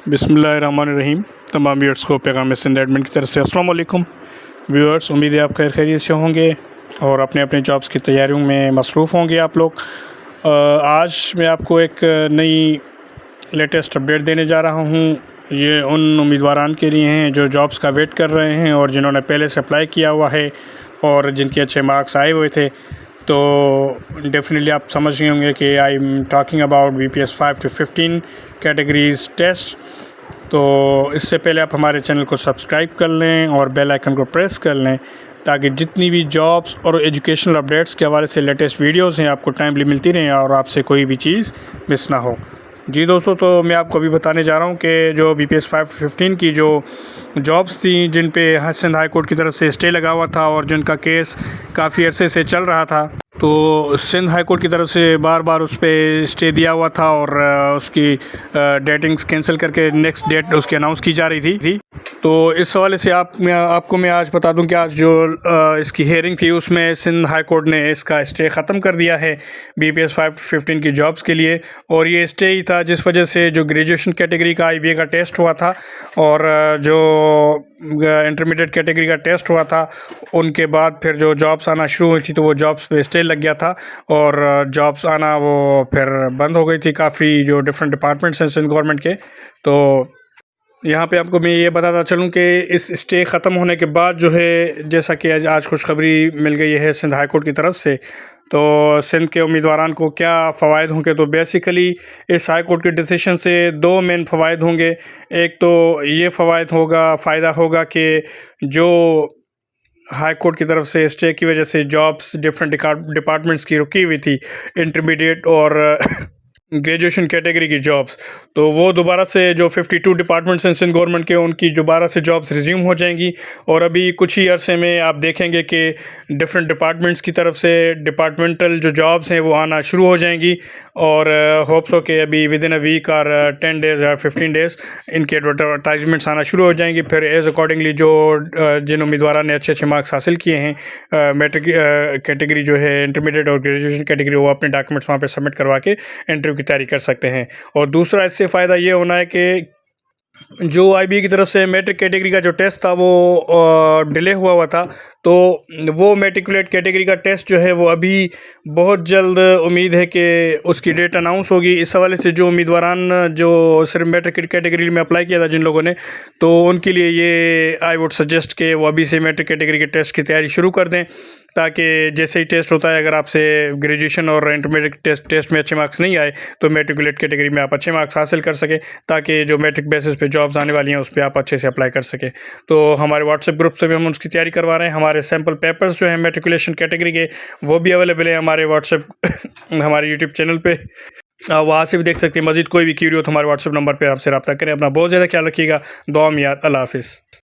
बिस्मिल्लाहिर्रहमानिर्रहीम। तमाम व्यूअर्स को पैगाम सिंध एडमिन की तरफ से अस्सलाम वालेकुम व्यूअर्स। उम्मीद है आप खैरियत से होंगे और अपने अपने जॉब्स की तैयारियों में मसरूफ़ होंगे आप लोग। आज मैं आपको एक नई लेटेस्ट अपडेट देने जा रहा हूँ। ये उन उम्मीदवारान के लिए हैं जो जॉब्स का वेट कर रहे हैं और जिन्होंने पहले से अप्लाई किया हुआ है और जिनके अच्छे मार्क्स आए हुए थे। तो डेफिनेटली आप समझ गए होंगे कि I am talking about BPS 5 to 15 categories test. तो इससे पहले आप हमारे चैनल को सब्सक्राइब कर लें और बेल आइकन को प्रेस कर लें ताकि जितनी भी जॉब्स और एजुकेशनल अपडेट्स के हवाले से लेटेस्ट वीडियोस हैं आपको टाइमली मिलती रहें और आपसे कोई भी चीज़ मिस ना हो। जी दोस्तों, तो मैं आपको अभी बताने जा रहा हूँ कि जो BPS 5 to 15 की जो जॉब्स थी जिन पे सिंध हाई कोर्ट की तरफ से स्टे लगा हुआ था और जिनका केस काफ़ी अरसे से चल रहा था, तो सिंध हाई कोर्ट की तरफ से बार बार उस पर स्टे दिया हुआ था और उसकी डेटिंग्स कैंसिल करके नेक्स्ट डेट उसकी अनाउंस की जा रही थी। तो इस हवाले से आपको मैं आज बता दूं कि आज जो इसकी हेयरिंग थी उसमें सिंध हाई कोर्ट ने इसका स्टे ख़त्म कर दिया है BPS 5 to 15 की जॉब्स के लिए। और ये स्टे ही था जिस वजह से जो ग्रेजुएशन कैटेगरी का IBA का टेस्ट हुआ था और जो इंटरमीडिएट कैटेगरी का टेस्ट हुआ था उनके बाद फिर जो जॉब्स आना शुरू हुई थी तो वो जॉब्स पे स्टे लग गया था और जॉब्स आना वो फिर बंद हो गई थी काफ़ी जो डिफरेंट डिपार्टमेंट्स हैं सिंध गवर्नमेंट के। तो यहाँ पे आपको मैं ये बताता चलूँ कि इस स्टे ख़त्म होने के बाद जो है, जैसा कि आज खुशखबरी मिल गई है सिंध हाई कोर्ट की तरफ से, तो सिंध के उम्मीदवारान को क्या फ़वाइद होंगे। तो बेसिकली इस हाई कोर्ट के डिसीजन से दो मेन फ़वाइद होंगे। एक तो ये फ़ायदा होगा कि जो हाई कोर्ट की तरफ से स्टे की वजह से जॉब्स डिफरेंट डिपार्टमेंट्स की रुकी हुई थी, इंटरमीडिएट और ग्रेजुएशन कैटेगरी की जॉब्स, तो वो दोबारा से जो 52 डिपार्टमेंट्स हैं सिंध गवर्नमेंट के उनकी दोबारा से जॉब्स रिज्यूम हो जाएंगी। और अभी कुछ ही अरसे में आप देखेंगे कि डिफरेंट डिपार्टमेंट्स की तरफ से डिपार्टमेंटल जो जॉब्स हैं वो आना शुरू हो जाएंगी। और होप्स हो कि अभी विद इन अ वीक और 10 डेज़ या 15 डेज़ इनके एडवर्टाइजमेंट्स आना शुरू हो जाएंगी। फिर एज अकॉर्डिंगली जो जिन उम्मीदवारों ने अच्छे अच्छे मार्क्स हासिल किए हैं मैट्रिक कैटेगरी जो है इंटरमीडिएट और ग्रेजुएशन कैटेगरी, वो अपने डॉक्यूमेंट्स वहाँ पे सबमिट करवा के इंटरव्यू की तैयारी कर सकते हैं। और दूसरा इससे फ़ायदा ये होना है कि जो IBA की तरफ से मैट्रिक कैटेगरी का जो टेस्ट था वो डिले हुआ था, तो वो मैट्रिकुलेट कैटेगरी का टेस्ट जो है वो अभी बहुत जल्द उम्मीद है कि उसकी डेट अनाउंस होगी। इस हवाले से जो उम्मीदवारान जो सिर्फ मैट्रिक कैटेगरी में अप्लाई किया था जिन लोगों ने, तो उनके लिए ये आई वुड सजेस्ट कि वो अभी से मैट्रिक कैटेगरी के टेस्ट की तैयारी शुरू कर दें, ताकि जैसे ही टेस्ट होता है अगर आपसे ग्रेजुएशन और इंटरमीडिएट टेस्ट में अच्छे मार्क्स नहीं आए तो मैट्रिकुलेट कैटेगरी में आप अच्छे मार्क्स हासिल कर सकें, ताकि जो मैट्रिक बेसिस पे जॉब्स आने वाली हैं उस पर आप अच्छे से अप्लाई कर सकें। तो हमारे व्हाट्सएप ग्रुप से भी हम उसकी तैयारी करवा रहे हैं। हमारे सैम्पल पेपर्स जो हैं मैट्रिकुलेशन कैटेगरी के वो भी अवेलेबल है हमारे व्हाट्सएप हमारे यूट्यूब चैनल पे, वहाँ से भी देख सकते हैं। मज़ीद कोई भी क्यूरी हो तो हमारे व्हाट्सएप नंबर पर आपसे रब्ता करें। अपना बहुत ज़्यादा ख्याल रखिएगा। दुआ में याद। अल्लाह हाफिज़।